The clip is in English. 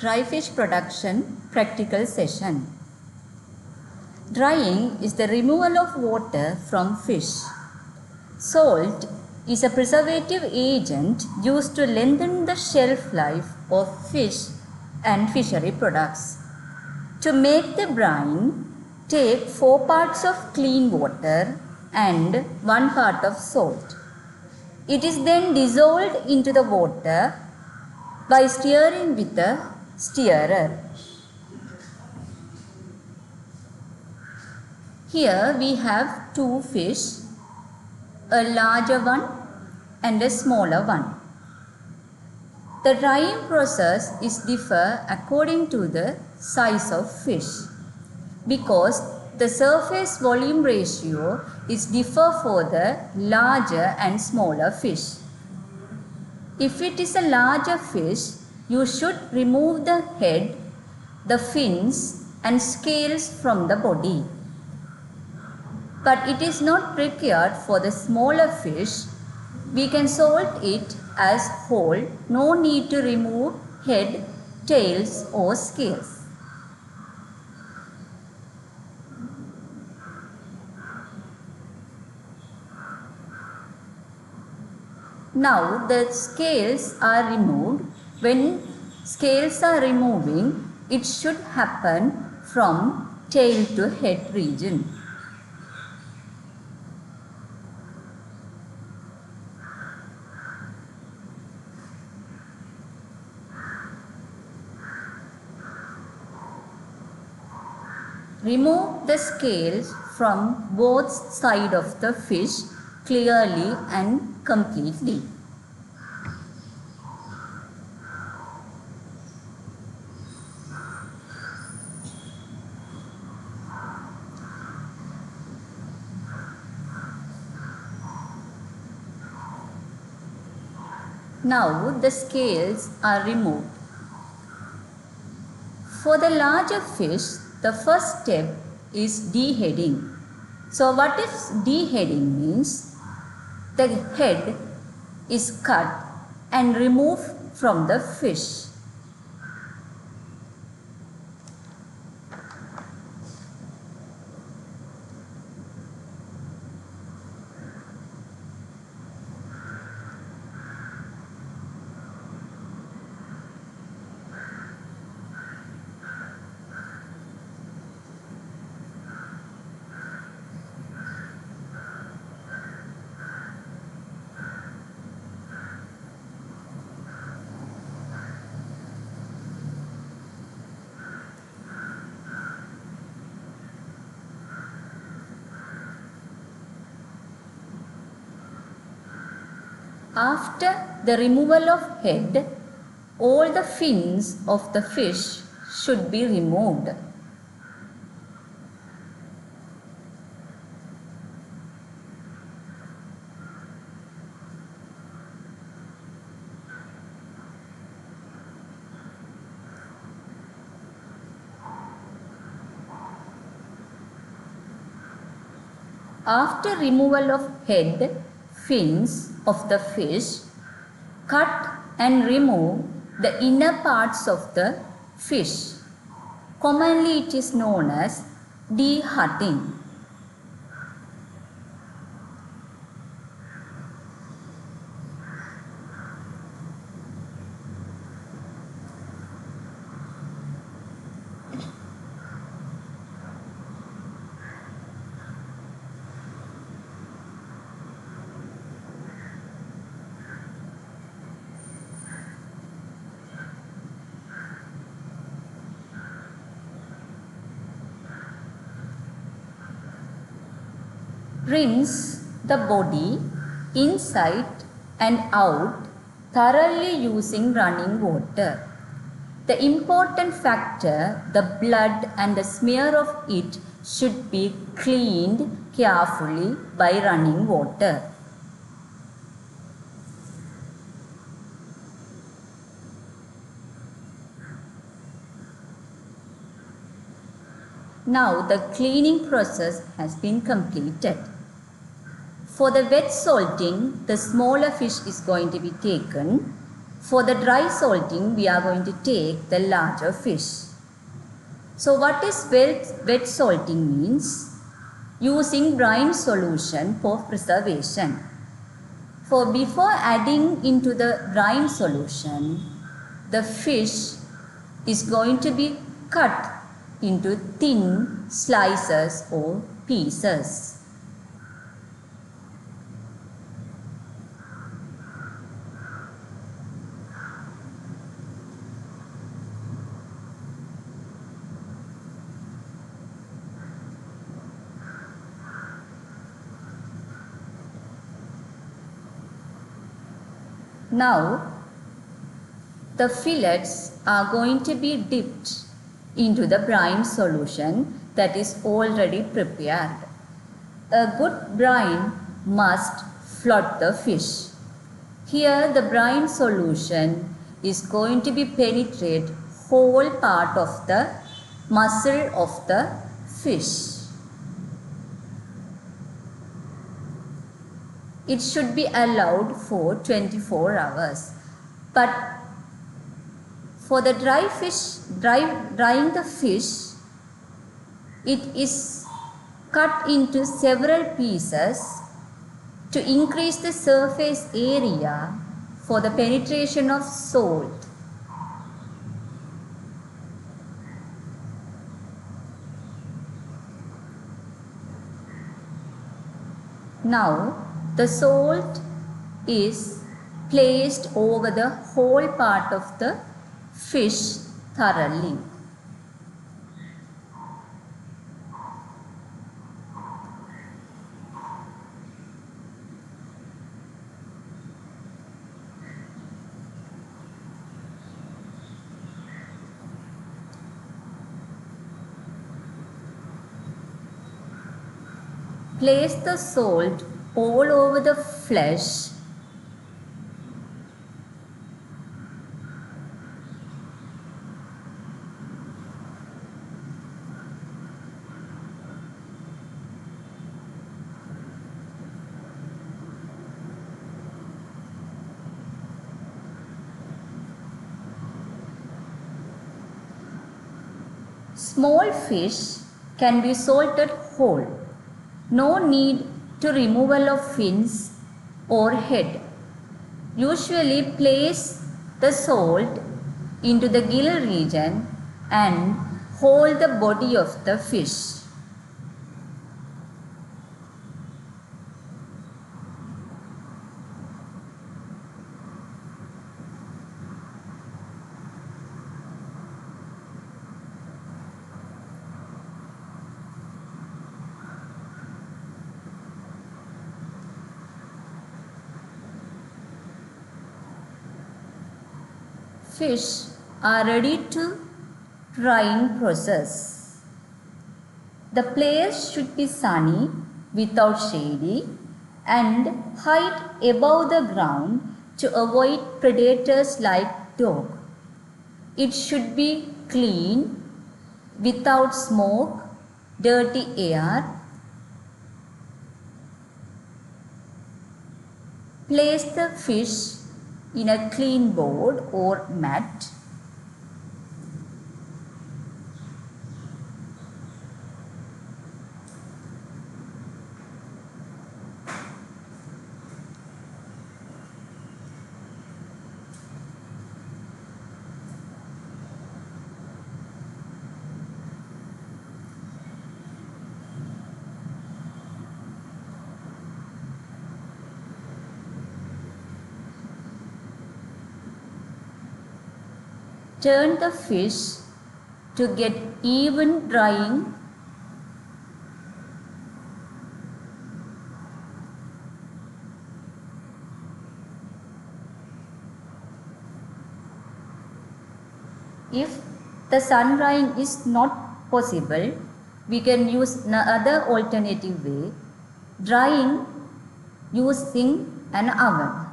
Dry fish production practical session. Drying is the removal of water from fish. Salt is a preservative agent used to lengthen the shelf life of fish and fishery products. To make the brine, take 4 parts of clean water and 1 part of salt. It is then dissolved into the water by stirring with a stirrer. Here we have 2 fish, a larger one and a smaller one. The drying process is differ according to the size of fish because the surface volume ratio is differ for the larger and smaller fish. If it is a larger fish, you should remove the head, the fins and scales from the body. But it is not required for the smaller fish. We can salt it as whole, no need to remove head, tails or scales. Now the scales are removed. When scales are removing, it should happen from tail to head region. Remove the scales from both sides of the fish clearly and completely. Now the scales are removed. For the larger fish, the first step is deheading. So what is deheading means? The head is cut and removed from the fish. After the removal of head, all the fins of the fish should be removed. After removal of head, fins of the fish, cut and remove the inner parts of the fish. Commonly it is known as dehutting. Rinse the body inside and out thoroughly using running water. The important factor, the blood and the smear of it should be cleaned carefully by running water. Now the cleaning process has been completed. For the wet salting, the smaller fish is going to be taken For the dry salting, we are going to take the larger fish. So what is wet salting means? Using brine solution for preservation. For before adding into the brine solution, the fish is going to be cut into thin slices or pieces. Now, the fillets are going to be dipped into the brine solution that is already prepared. A good brine must float the fish. Here the brine solution is going to be penetrate whole part of the muscle of the fish. It should be allowed for 24 hours. But for the drying the fish, it is cut into several pieces to increase the surface area for the penetration of salt. Now, the salt is placed over the whole part of the fish thoroughly. Place the salt all over the flesh . Small fish can be salted whole. No need to removal of fins or head. Usually place the salt into the gill region and hold the body of the fish. Fish are ready to drying process. The place should be sunny without shady and height above the ground to avoid predators like dog. It should be clean without smoke, dirty air. Place the fish in a clean board or mat. Turn the fish to get even drying. If the sun drying is not possible, we can use another alternative way, drying using an oven.